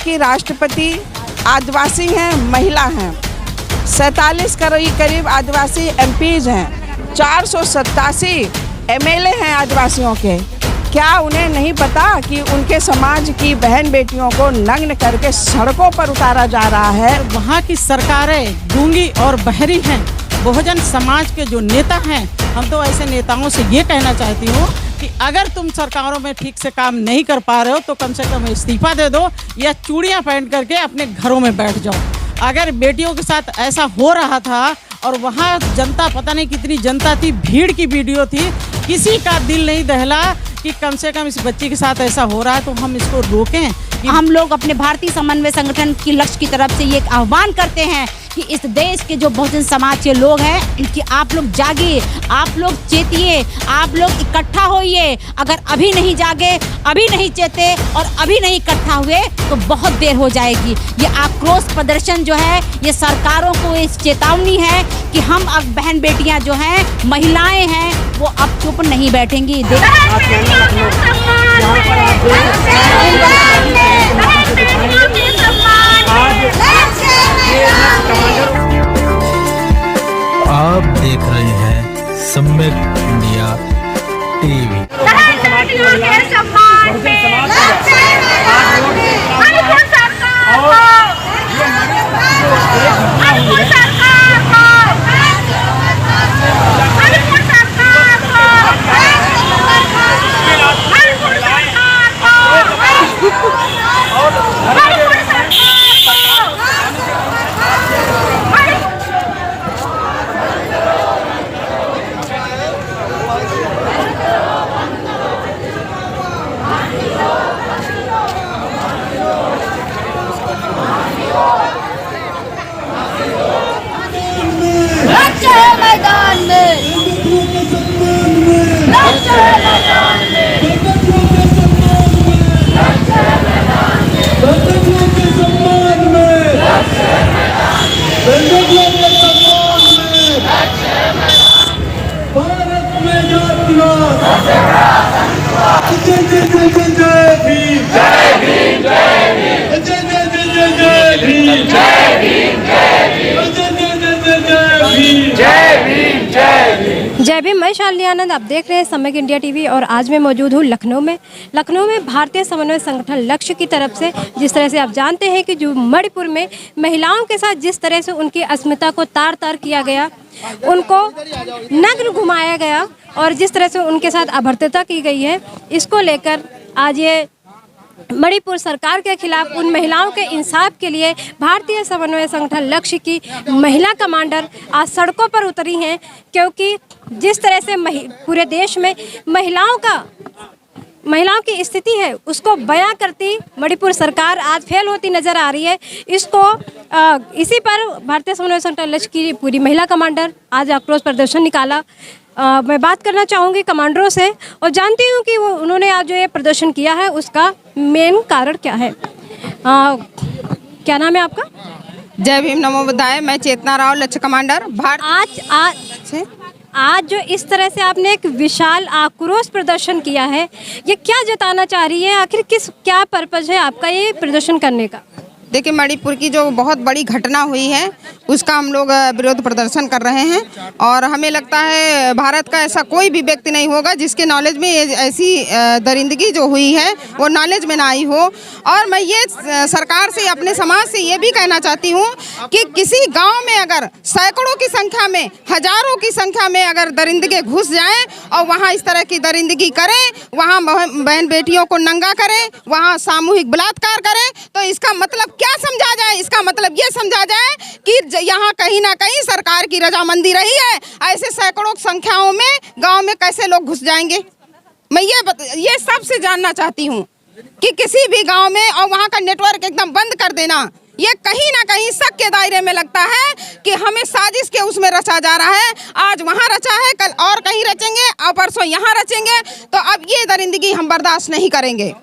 की राष्ट्रपति आदिवासी हैं, महिला हैं। 47 करोड़ करीब आदिवासी एमपीज हैं। 487 एमएलए हैं आदिवासियों के। क्या उन्हें नहीं पता कि उनके समाज की बहन बेटियों को नग्न करके सड़कों पर उतारा जा रहा है? वहाँ की सरकारें गूंगी और बहरी हैं। बहुजन समाज के जो नेता हैं, हम तो ऐसे नेताओं से ये कहना चाहती हूँ कि अगर तुम सरकारों में ठीक से काम नहीं कर पा रहे हो तो कम से कम इस्तीफा दे दो या चूड़ियाँ पहन करके अपने घरों में बैठ जाओ। अगर बेटियों के साथ ऐसा हो रहा था और वहाँ जनता, पता नहीं कितनी जनता थी, भीड़ की वीडियो थी, किसी का दिल नहीं दहला कि कम से कम इस बच्ची के साथ ऐसा हो रहा है तो हम इसको रोकें। हम लोग अपने भारतीय समन्वय संगठन की लक्ष्य की तरफ से ये आह्वान करते हैं कि इस देश के जो बहुजन समाज के लोग हैं कि आप लोग जागिए, आप लोग चेतिए, आप लोग इकट्ठा होइए। अगर अभी नहीं जागे, अभी नहीं चेते और अभी नहीं इकट्ठा हुए तो बहुत देर हो जाएगी। ये आक्रोश प्रदर्शन जो है ये सरकारों को इस चेतावनी है कि हम अब बहन बेटियां जो हैं, महिलाएं हैं, वो अब चुप नहीं बैठेंगी। आप देख रहे हैं सम्यक इंडिया टीवी। जय भीम। मैं शालिनी आनंद, आप देख रहे हैं सम्यक इंडिया टीवी और आज मैं मौजूद हूँ लखनऊ में भारतीय समन्वय संगठन लक्ष्य की तरफ से जिस तरह से आप जानते हैं कि जो मणिपुर में महिलाओं के साथ जिस तरह से उनकी अस्मिता को तार तार किया गया, उनको नग्न घुमाया गया और जिस तरह से उनके साथ अभद्रता की गई है, इसको लेकर आज ये मणिपुर सरकार के खिलाफ उन महिलाओं के इंसाफ के लिए भारतीय समन्वय संगठन लक्ष्य की महिला कमांडर आज सड़कों पर उतरी हैं। क्योंकि जिस तरह से पूरे देश में महिलाओं की स्थिति है उसको बयां करती मणिपुर सरकार आज फेल होती नज़र आ रही है। इसी पर भारतीय समन्वय संगठन लक्ष्य की पूरी महिला कमांडर आज आक्रोश प्रदर्शन निकाला। मैं बात करना चाहूँगी कमांडरों से और जानती हूँ कि उन्होंने आज जो ये प्रदर्शन किया है उसका मेन कारण क्या है। क्या नाम है आपका? जय भीम, नमो बुद्धाय। मैं चेतना राव, लक्ष्य कमांडर। आज जो इस तरह से आपने एक विशाल आक्रोश प्रदर्शन किया है, ये क्या जताना चाह रही है? आखिर क्या पर्पज है आपका ये प्रदर्शन करने का? देखिए, मणिपुर की जो बहुत बड़ी घटना हुई है उसका हम लोग विरोध प्रदर्शन कर रहे हैं और हमें लगता है भारत का ऐसा कोई भी व्यक्ति नहीं होगा जिसके नॉलेज में ऐसी दरिंदगी जो हुई है वो नॉलेज में ना आई हो। और मैं ये सरकार से, अपने समाज से ये भी कहना चाहती हूँ कि किसी गांव में अगर सैकड़ों की संख्या में, हजारों की संख्या में अगर दरिंदगी घुस जाएं और वहाँ इस तरह की दरिंदगी करें, वहाँ बहन बेटियों को नंगा करें, वहाँ सामूहिक बलात्कार करें, तो इसका मतलब क्या समझा जाए? इसका मतलब ये समझा जाए कि यहाँ कहीं ना कहीं सरकार की रजामंदी रही है। ऐसे सैकड़ों संख्याओं में गांव में कैसे लोग घुस जाएंगे? मैं ये सबसे जानना चाहती हूँ कि किसी भी गांव में और वहाँ का नेटवर्क एकदम बंद कर देना, ये कहीं ना कहीं शक के दायरे में लगता है कि हमें साजिश के उसमें रचा जा रहा है। आज वहाँ रचा है, कल और कहीं रचेंगे और परसों यहाँ रचेंगे, तो अब ये दरिंदगी हम बर्दाश्त नहीं करेंगे।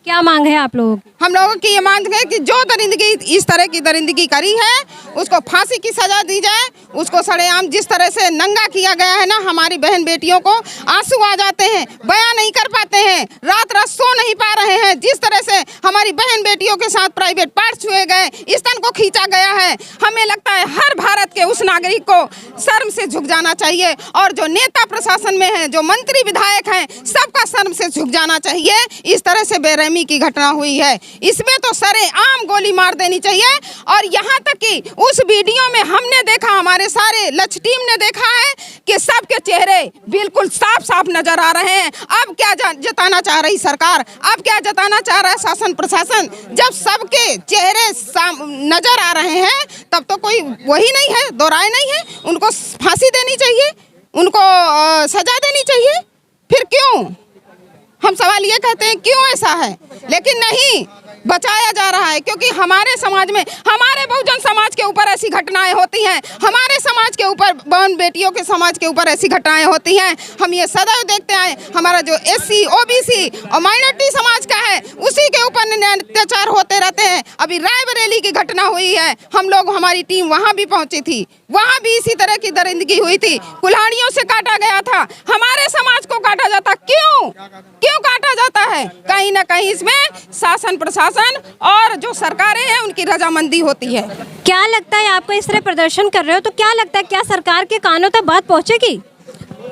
क्या मांग है आप लोगों की? हम लोगों की ये मांग है कि जो दरिंदगी इस तरह की दरिंदगी करी है उसको फांसी की सजा दी जाए। उसको सरेआम जिस तरह से नंगा किया गया है ना, हमारी बहन बेटियों को आंसू आ जाते हैं, बयां नहीं कर पाते हैं, रात रात सो नहीं पा रहे हैं। जिस तरह से हमारी बहन बेटियों के साथ प्राइवेट पार्ट छुए गए, स्तन को खींचा गया है, हमें लगता है हर भारत के उस नागरिक को शर्म से झुक जाना चाहिए। और जो नेता प्रशासन में हैं, जो मंत्री विधायक हैं, सबका शर्म से झुक जाना चाहिए। इस तरह से बेरहमी की घटना हुई है, इसमें तो सरेआम गोली मार देनी चाहिए। और यहाँ तक कि उस वीडियो में हमने देखा, हमारे सारे लक्ष्य टीम ने देखा है कि सबके चेहरे बिल्कुल साफ साफ नजर आ रहे हैं। अब क्या जताना चाह रही सरकार, अब क्या जताना चाह रहा है शासन प्रशासन? जब सबके चेहरे नजर आ रहे हैं तब तो कोई वही नहीं है, दो राय नहीं है। उनको फांसी देनी चाहिए, उनको सजा देनी चाहिए। फिर क्यों? हम सवाल ये कहते हैं क्यों ऐसा है, लेकिन नहीं, बचाया जा रहा है। क्योंकि हमारे समाज में, हमारे बहुजन समाज के ऊपर ऐसी घटनाएं होती हैं, हमारे समाज के ऊपर, बहन बेटियों के समाज के ऊपर ऐसी घटनाएं होती हैं। हम ये सदैव देखते आए। हमारा जो SC, OBC और माइनॉरिटी समाज का है, उसी के ऊपर अत्याचार होते रहते हैं। अभी रायबरेली की घटना हुई है, हम लोग, हमारी टीम वहाँ भी पहुँची थी, वहाँ भी इसी तरह की दरिंदगी हुई थी, कुल्हाड़ियों से काटा गया था। हमारे समाज को काटा जाता, क्यों काटा जाता है? कहीं ना कहीं इसमें शासन प्रशासन और जो सरकारें हैं उनकी रजामंदी होती है। क्या लगता है आपको, इस तरह प्रदर्शन कर रहे हो तो क्या लगता है, क्या सरकार के कानों तक बात पहुंचेगी?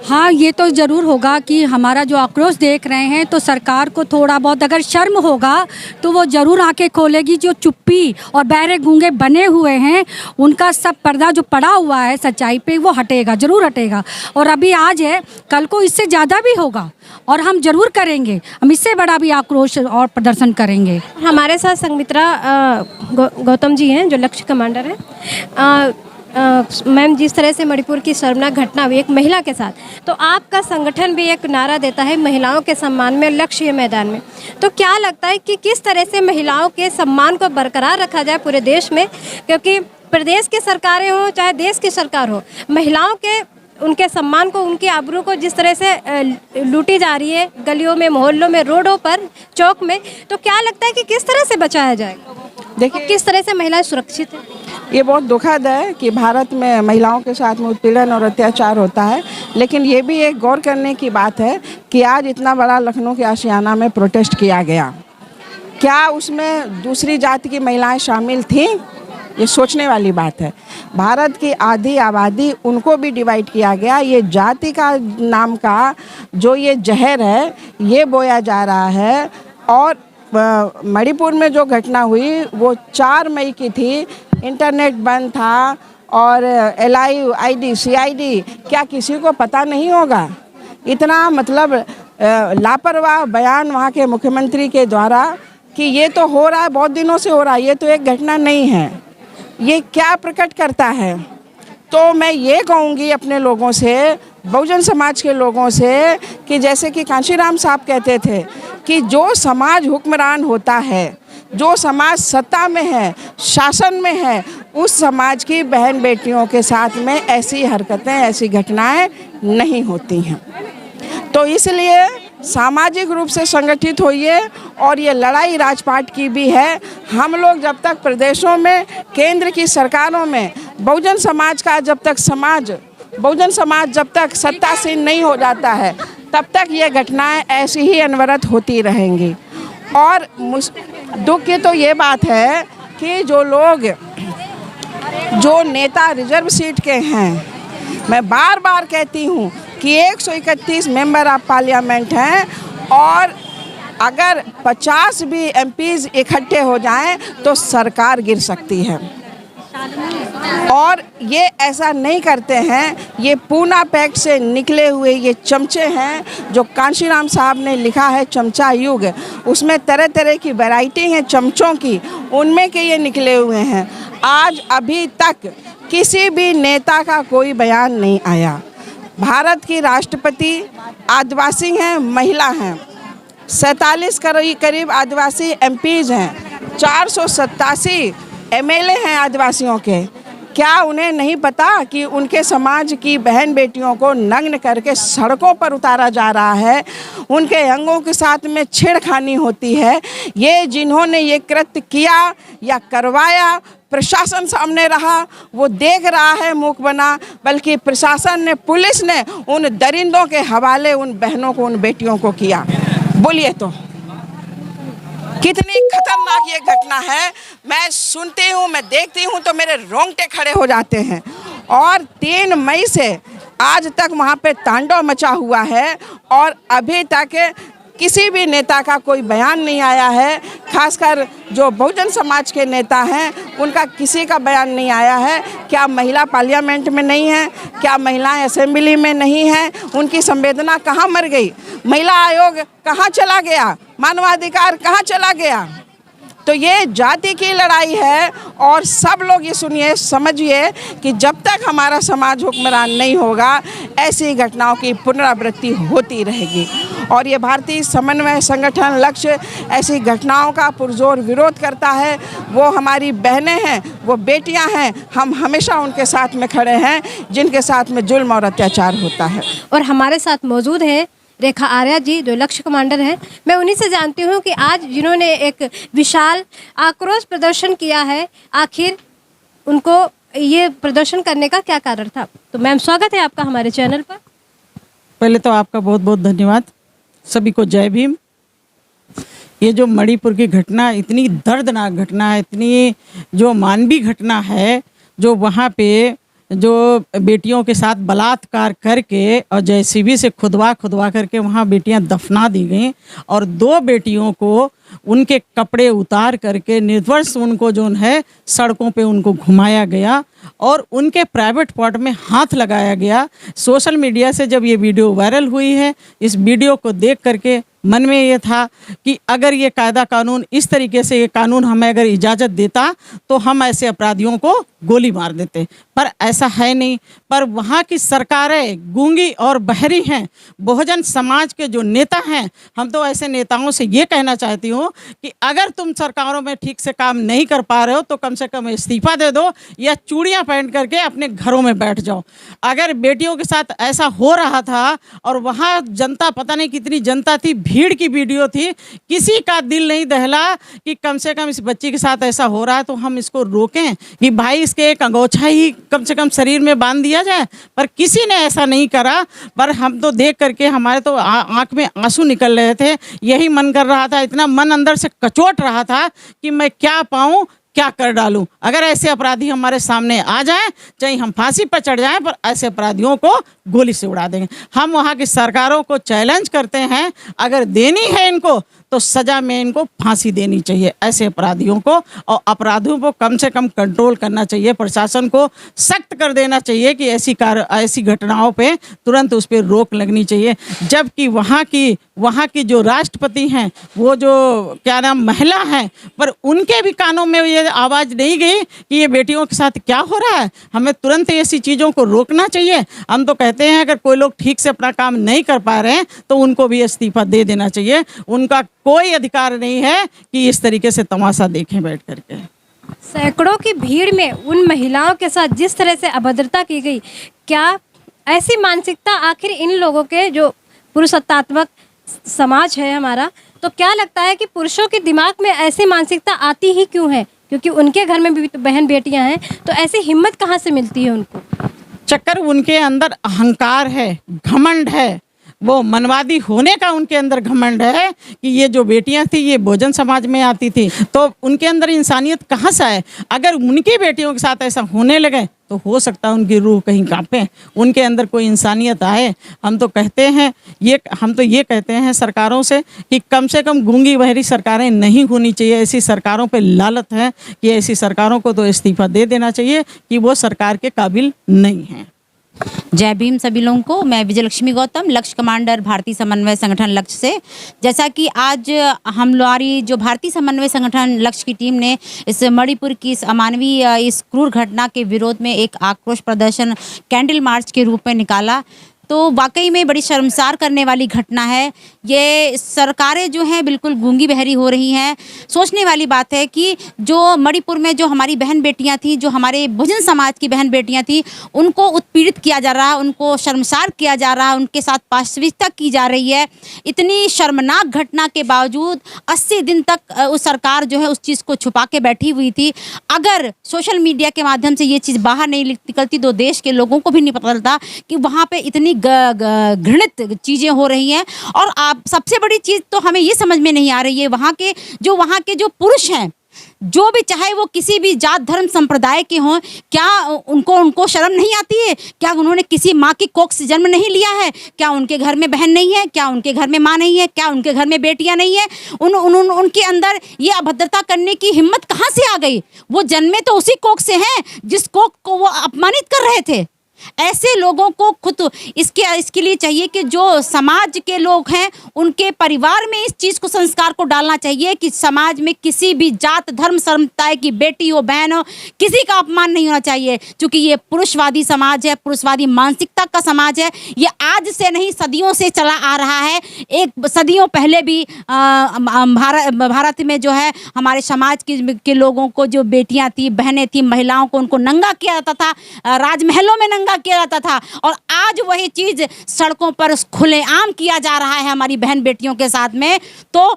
हाँ, ये तो ज़रूर होगा कि हमारा जो आक्रोश देख रहे हैं तो सरकार को थोड़ा बहुत अगर शर्म होगा तो वो ज़रूर आंखें खोलेगी। जो चुप्पी और बहरे गूंगे बने हुए हैं उनका सब पर्दा जो पड़ा हुआ है सच्चाई पे, वो हटेगा, ज़रूर हटेगा। और अभी आज है, कल को इससे ज़्यादा भी होगा और हम ज़रूर करेंगे, हम इससे बड़ा भी आक्रोश और प्रदर्शन करेंगे। हमारे साथ संगमित्रा गौतम जी हैं, जो लक्ष्य कमांडर हैं। मैम, जिस तरह से मणिपुर की शर्मनाक घटना हुई एक महिला के साथ, तो आपका संगठन भी एक नारा देता है महिलाओं के सम्मान में लक्ष्य मैदान में। तो क्या लगता है कि किस तरह से महिलाओं के सम्मान को बरकरार रखा जाए पूरे देश में? क्योंकि प्रदेश की सरकारें हो चाहे देश की सरकार हो, महिलाओं के, उनके सम्मान को, उनके आबरू को जिस तरह से लूटी जा रही है गलियों में, मोहल्लों में, रोडों पर, चौक में, तो क्या लगता है कि किस तरह से बचाया जाएगा? देखिए, किस तरह से महिलाएं सुरक्षित हैं? ये बहुत दुखद है कि भारत में महिलाओं के साथ में उत्पीड़न और अत्याचार होता है, लेकिन ये भी एक गौर करने की बात है कि आज इतना बड़ा लखनऊ के आशियाना में प्रोटेस्ट किया गया, क्या उसमें दूसरी जाति की महिलाएं शामिल थीं? ये सोचने वाली बात है। भारत की आधी आबादी, उनको भी डिवाइड किया गया। ये जाति का नाम का जो ये जहर है ये बोया जा रहा है। और मणिपुर में जो घटना हुई वो 4 मई की थी, इंटरनेट बंद था और LID, CID, क्या किसी को पता नहीं होगा? इतना मतलब लापरवाह बयान वहाँ के मुख्यमंत्री के द्वारा कि ये तो हो रहा है, बहुत दिनों से हो रहा है, ये तो एक घटना नहीं है। ये क्या प्रकट करता है? तो मैं ये कहूँगी अपने लोगों से, बहुजन समाज के लोगों से, कि जैसे कि कांशीराम साहब कहते थे कि जो समाज हुक्मरान होता है, जो समाज सत्ता में है, शासन में है, उस समाज की बहन बेटियों के साथ में ऐसी हरकतें, ऐसी घटनाएं नहीं होती हैं। तो इसलिए सामाजिक रूप से संगठित होइए। और ये लड़ाई राजपाट की भी है। हम लोग जब तक प्रदेशों में, केंद्र की सरकारों में बहुजन समाज का बहुजन समाज जब तक सत्तासीन नहीं हो जाता है, तब तक ये घटनाएं ऐसी ही अनवरत होती रहेंगी। और दुख की तो ये बात है कि जो नेता रिजर्व सीट के हैं, मैं बार बार कहती हूँ कि 131 मेंबर ऑफ पार्लियामेंट हैं और अगर 50 भी MPs इकट्ठे हो जाएं तो सरकार गिर सकती है। और ये ऐसा नहीं करते हैं। ये पूना पैक्ट से निकले हुए ये चमचे हैं जो कांशीराम साहब ने लिखा है चमचा युग, उसमें तरह तरह की वैरायटी हैं चमचों की, उनमें के ये निकले हुए हैं। आज अभी तक किसी भी नेता का कोई बयान नहीं आया। भारत की राष्ट्रपति आदिवासी हैं, महिला हैं, 47 करीब आदिवासी MPs हैं, 487 MLA हैं आदिवासियों के। क्या उन्हें नहीं पता कि उनके समाज की बहन बेटियों को नग्न करके सड़कों पर उतारा जा रहा है, उनके अंगों के साथ में छेड़खानी होती है। ये जिन्होंने ये कृत्य किया या करवाया, प्रशासन सामने रहा, वो देख रहा है मूक बना, बल्कि प्रशासन ने, पुलिस ने उन दरिंदों के हवाले उन बहनों को, उन बेटियों को किया। बोलिए तो कितनी खतरनाक ये घटना है। मैं सुनती हूँ, मैं देखती हूँ तो मेरे रोंगटे खड़े हो जाते हैं। और 3 मई से आज तक वहाँ पे तांडव मचा हुआ है और अभी तक किसी भी नेता का कोई बयान नहीं आया है। खासकर जो बहुजन समाज के नेता हैं, उनका किसी का बयान नहीं आया है। क्या महिला पार्लियामेंट में नहीं है? क्या महिलाएं असेंबली में नहीं हैं? उनकी संवेदना कहाँ मर गई? महिला आयोग कहाँ चला गया? मानवाधिकार कहाँ चला गया? तो ये जाति की लड़ाई है और सब लोग ये सुनिए, समझिए कि जब तक हमारा समाज हुक्मरान नहीं होगा, ऐसी घटनाओं की पुनरावृत्ति होती रहेगी। और ये भारतीय समन्वय संगठन लक्ष्य ऐसी घटनाओं का पुरजोर विरोध करता है। वो हमारी बहनें हैं, वो बेटियां हैं, हम हमेशा उनके साथ में खड़े हैं जिनके साथ में जुल्म और अत्याचार होता है। और हमारे साथ मौजूद हैं रेखा आर्या जी, जो लक्ष्य कमांडर हैं। मैं उन्हीं से जानती हूँ कि आज जिन्होंने एक विशाल आक्रोश प्रदर्शन किया है, आखिर उनको ये प्रदर्शन करने का क्या कारण था। तो मैम, स्वागत है आपका हमारे चैनल पर। पहले तो आपका बहुत बहुत धन्यवाद। सभी को जय भीम। ये जो मणिपुर की घटना, इतनी दर्दनाक घटना है, इतनी जो मानवीय घटना है, जो वहाँ पे जो बेटियों के साथ बलात्कार करके और जेसीबी से खुदवा करके वहाँ बेटियां दफना दी गईं और 2 बेटियों को उनके कपड़े उतार करके निर्वंश उनको जो है सड़कों पे उनको घुमाया गया और उनके प्राइवेट पार्ट में हाथ लगाया गया। सोशल मीडिया से जब ये वीडियो वायरल हुई है, इस वीडियो को देख करके मन में ये था कि अगर ये कायदा कानून इस तरीके से, ये कानून हमें अगर इजाज़त देता तो हम ऐसे अपराधियों को गोली मार देते, पर ऐसा है नहीं। पर वहाँ की सरकारें गूंगी और बहरी हैं। बहुजन समाज के जो नेता हैं, हम तो ऐसे नेताओं से ये कहना चाहती हूँ कि अगर तुम सरकारों में ठीक से काम नहीं कर पा रहे हो तो कम से कम इस्तीफा दे दो या चूड़ियाँ पहन करके अपने घरों में बैठ जाओ। अगर बेटियों के साथ ऐसा हो रहा था और वहाँ जनता, पता नहीं कितनी जनता थी, भीड़ की वीडियो थी, किसी का दिल नहीं दहला कि कम से कम इस बच्ची के साथ ऐसा हो रहा है तो हम इसको रोकें कि भाई इसके एक अंगोछा ही कम से कम शरीर में बांध दिया जाए। पर किसी ने ऐसा नहीं करा। पर हम तो देख करके हमारे तो आंख में आंसू निकल रहे थे। यही मन कर रहा था, इतना मन अंदर से कचोट रहा था कि मैं क्या पाऊँ, क्या कर डालूं। अगर ऐसे अपराधी हमारे सामने आ जाएं, चाहे हम फांसी पर चढ़ जाएं, पर ऐसे अपराधियों को गोली से उड़ा देंगे। हम वहाँ की सरकारों को चैलेंज करते हैं, अगर देनी है इनको तो सजा में इनको फांसी देनी चाहिए ऐसे अपराधियों को, और अपराधियों को कम से कम कंट्रोल करना चाहिए। प्रशासन को सख्त कर देना चाहिए कि ऐसी घटनाओं पे तुरंत उस पर रोक लगनी चाहिए। जबकि वहाँ की जो राष्ट्रपति हैं, वो जो क्या नाम महिला हैं, पर उनके भी कानों में ये आवाज़ नहीं गई कि ये बेटियों के साथ क्या हो रहा है। हमें तुरंत ऐसी चीज़ों को रोकना चाहिए। हम तो कहते हैं अगर कोई लोग ठीक से अपना काम नहीं कर पा रहे हैं तो उनको भी इस्तीफा दे देना चाहिए। उनका कोई अधिकार नहीं है कि इस तरीके से तमाशा देखें बैठ करके। सैकड़ों की भीड़ में उन महिलाओं के साथ जिस तरह से अभद्रता की गई, क्या ऐसी मानसिकता आखिर इन लोगों के, जो पुरुषत्वात्मक समाज है हमारा, तो क्या लगता है कि पुरुषों के दिमाग में ऐसी मानसिकता आती ही क्यों है? क्योंकि उनके घर में भी तो बहन बेटियां हैं, तो ऐसी हिम्मत कहाँ से मिलती है उनको? चक्कर उनके अंदर अहंकार है, घमंड है, वो मनवादी होने का उनके अंदर घमंड है कि ये जो बेटियां थी ये बहुजन समाज में आती थी, तो उनके अंदर इंसानियत कहाँ से आए? अगर उनकी बेटियों के साथ ऐसा होने लगे तो हो सकता है उनकी रूह कहीं कांपे, उनके अंदर कोई इंसानियत आए। हम तो कहते हैं ये कहते हैं सरकारों से कि कम से कम गूंगी बहरी सरकारें नहीं होनी चाहिए। ऐसी सरकारों पे लालत है कि ऐसी सरकारों को तो इस्तीफा दे देना चाहिए कि वो सरकार के काबिल नहीं हैं। जय भीम सभी लोगों को। मैं विजयलक्ष्मी गौतम, लक्ष्य कमांडर, भारतीय समन्वय संगठन लक्ष्य से। जैसा कि आज हमारी जो भारतीय समन्वय संगठन लक्ष्य की टीम ने इस मणिपुर की इस अमानवीय, इस क्रूर घटना के विरोध में एक आक्रोश प्रदर्शन कैंडल मार्च के रूप में निकाला, तो वाकई में बड़ी शर्मसार करने वाली घटना है। ये सरकारें जो हैं बिल्कुल गूंगी बहरी हो रही हैं। सोचने वाली बात है कि जो मणिपुर में जो हमारी बहन बेटियां थी, जो हमारे बहुजन समाज की बहन बेटियां थी, उनको उत्पीड़ित किया जा रहा है, उनको शर्मसार किया जा रहा है, उनके साथ पाशविकता की जा रही है। इतनी शर्मनाक घटना के बावजूद 80 दिन तक उस सरकार जो है उस चीज़ को छुपा के बैठी हुई थी। अगर सोशल मीडिया के माध्यम से ये चीज़ बाहर नहीं निकलती तो देश के लोगों को भी नहीं पता चलता कि वहाँ पे इतनी घृणित चीज़ें हो रही हैं। और आप सबसे बड़ी चीज़ तो हमें ये समझ में नहीं आ रही है, वहाँ के जो पुरुष हैं, जो भी चाहे वो किसी भी जात धर्म संप्रदाय के हों, क्या उनको शर्म नहीं आती है? क्या उन्होंने किसी माँ की कोख से जन्म नहीं लिया है? क्या उनके घर में बहन नहीं है? क्या उनके घर में माँ नहीं है? क्या उनके घर में बेटियां नहीं है? उनके अंदर ये अभद्रता करने की हिम्मत कहाँ से आ गई? वो जन्मे तो उसी कोख से हैं जिस कोख को वो अपमानित कर रहे थे। ऐसे लोगों को खुद इसके लिए चाहिए कि जो समाज के लोग हैं उनके परिवार में इस चीज़ को, संस्कार को डालना चाहिए कि समाज में किसी भी जात धर्म संप्रदाय की बेटी हो, बहन हो, किसी का अपमान नहीं होना चाहिए। क्योंकि ये पुरुषवादी समाज है, पुरुषवादी मानसिकता का समाज है। ये आज से नहीं, सदियों से चला आ रहा है। एक सदियों पहले भी भारत में जो है हमारे समाज के लोगों को, जो बेटियां थी, बहनें थी, महिलाओं को, उनको नंगा किया जाता था, राजमहलों में नंगा किया जाता था। और आज वही चीज सड़कों पर खुलेआम किया जा रहा है हमारी बहन बेटियों के साथ में। तो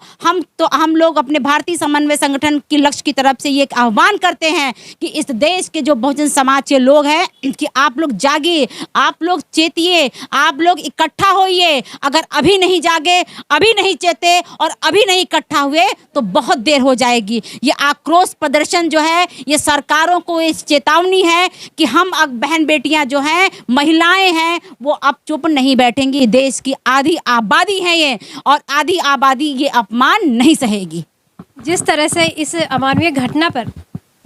हम लोग अपने भारतीय समन्वय संगठन की लक्ष्य की तरफ से ये एक आह्वान करते हैं कि इस देश के जो बहुजन समाज के लोग हैं कि आप लोग जागिए, आप लोग चेतिए, आप लोग इकट्ठा होइए। अगर अभी नहीं जागे, अभी नहीं चेते और अभी नहीं इकट्ठा हुए तो बहुत देर हो जाएगी। ये आक्रोश प्रदर्शन जो है, ये सरकारों को इस चेतावनी है कि हम बहन बेटियां जो हैं, महिलाएं हैं, वो अब चुप नहीं बैठेंगी। देश की आधी आबादी है ये, और आधी आबादी ये अपमान नहीं सहेगी। जिस तरह से इस अमानवीय घटना पर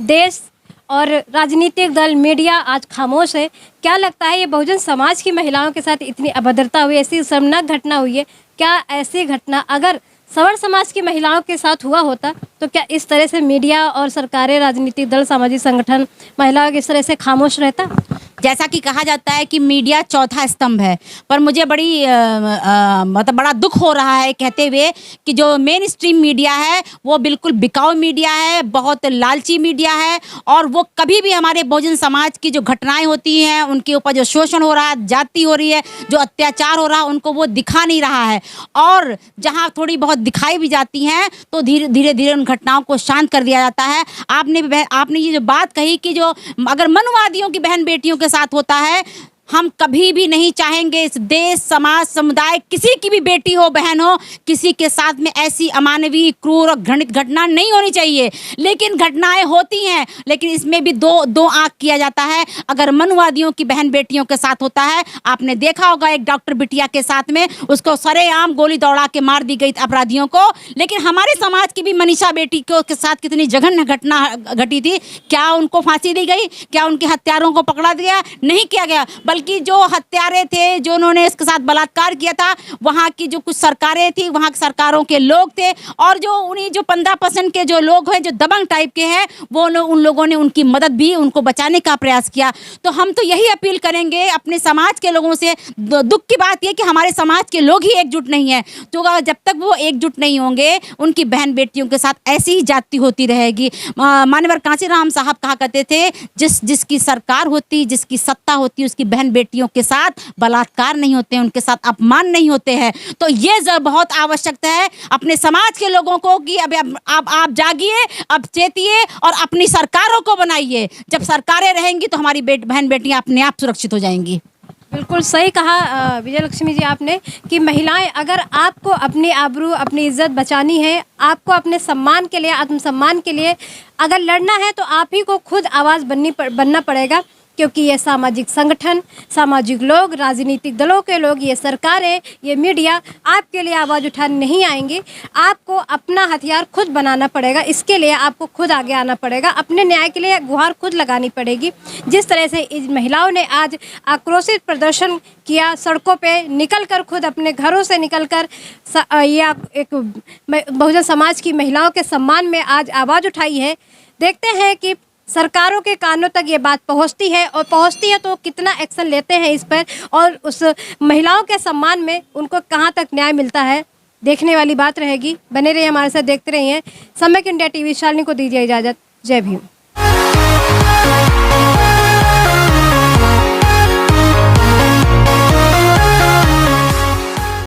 देश और राजनीतिक दल, मीडिया आज खामोश है, क्या लगता है ये बहुजन समाज की महिलाओं के साथ इतनी अभद्रता हुई, ऐसी शर्मनाक घटना हुई है, क्या ऐसी घटना अगर सवर्ण समाज की महिलाओं के साथ हुआ होता तो क्या इस तरह से मीडिया और सरकारें, राजनीतिक दल, सामाजिक संगठन महिलाओं की इस तरह से खामोश रहता? जैसा कि कहा जाता है कि मीडिया चौथा स्तंभ है, पर मुझे मतलब बड़ा दुख हो रहा है कहते हुए कि जो मेन स्ट्रीम मीडिया है वो बिल्कुल बिकाऊ मीडिया है, बहुत लालची मीडिया है। और वो कभी भी हमारे बहुजन समाज की जो घटनाएं होती हैं, उनके ऊपर जो शोषण हो रहा है, जाति हो रही है, जो अत्याचार हो रहा है, उनको वो दिखा नहीं रहा है। और जहाँ थोड़ी बहुत दिखाई भी जाती हैं तो धीरे धीरे उन घटनाओं को शांत कर दिया जाता है। आपने ये जो बात कही कि जो अगर मनुवादियों की बहन बेटियों के साथ होता है, हम कभी भी नहीं चाहेंगे इस देश, समाज, समुदाय, किसी की भी बेटी हो, बहन हो, किसी के साथ में ऐसी अमानवीय, क्रूर और घृणित घटना नहीं होनी चाहिए। लेकिन घटनाएं होती हैं, लेकिन इसमें भी दो आंख किया जाता है। अगर मनुवादियों की बहन बेटियों के साथ होता है, आपने देखा होगा एक डॉक्टर बिटिया के साथ में उसको सरेआम गोली दौड़ा के मार दी गई अपराधियों को। लेकिन हमारे समाज की भी मनीषा बेटी के साथ कितनी जघन्य घटना घटी थी। क्या उनको फांसी दी गई? क्या उनके हत्यारों को पकड़ा गया? नहीं किया गया। बल्कि जो हत्यारे थे, जो उन्होंने इसके साथ बलात्कार किया था, वहाँ की जो कुछ सरकारें थी, वहाँ की सरकारों के लोग थे, और जो उन्हीं जो 15% के जो लोग हैं, जो दबंग टाइप के हैं, वो उन लोगों ने उनकी मदद भी, उनको बचाने का प्रयास किया। तो हम तो यही अपील करेंगे अपने समाज के लोगों से। दुख की बात यह कि हमारे समाज के लोग ही एकजुट नहीं है। तो जब तक वो एकजुट नहीं होंगे, उनकी बहन बेटियों के साथ ऐसी ही जाति होती रहेगी। मान्यवर कांशीराम साहब कहा करते थे, जिसकी सरकार होती, जिसकी सत्ता होती, उसकी बहन बेटियों के साथ बलात्कार नहीं होते हैं, उनके साथ अपमान नहीं होते हैं। तो ये बहुत आवश्यकता है अपने समाज के लोगों को कि अब आप जागिए, अब चेतिए और अपनी सरकारों को बनाइए। जब सरकारें रहेंगी तो हमारी बहन बेटियां अपने आप सुरक्षित हो जाएंगी। बिल्कुल सही कहा विजय लक्ष्मी जी आपने कि महिलाएं, अगर आपको अपनी आबरू, अपनी इज्जत बचानी है, आपको अपने सम्मान के लिए, आत्मसम्मान के लिए अगर लड़ना है, तो आप ही को खुद आवाज़ बनना पड़ेगा। क्योंकि ये सामाजिक संगठन, सामाजिक लोग, राजनीतिक दलों के लोग, ये सरकारें, ये मीडिया आपके लिए आवाज़ उठाने नहीं आएंगे। आपको अपना हथियार खुद बनाना पड़ेगा। इसके लिए आपको खुद आगे आना पड़ेगा। अपने न्याय के लिए गुहार खुद लगानी पड़ेगी। जिस तरह से इन महिलाओं ने आज आक्रोशित प्रदर्शन किया, सड़कों पे निकलकर, खुद अपने घरों से निकलकर ये एक बहुजन समाज की महिलाओं के सम्मान में आज आवाज़ उठाई है। देखते हैं कि सरकारों के कानों तक ये बात पहुंचती है, और पहुंचती है तो कितना एक्शन लेते हैं इस पर, और उस महिलाओं के सम्मान में उनको कहां तक न्याय मिलता है, देखने वाली बात रहेगी। बने रहिए हमारे साथ, देखते रहिए सम्यक इंडिया टीवी। शालिनी को दीजिए इजाज़त। जय भीम।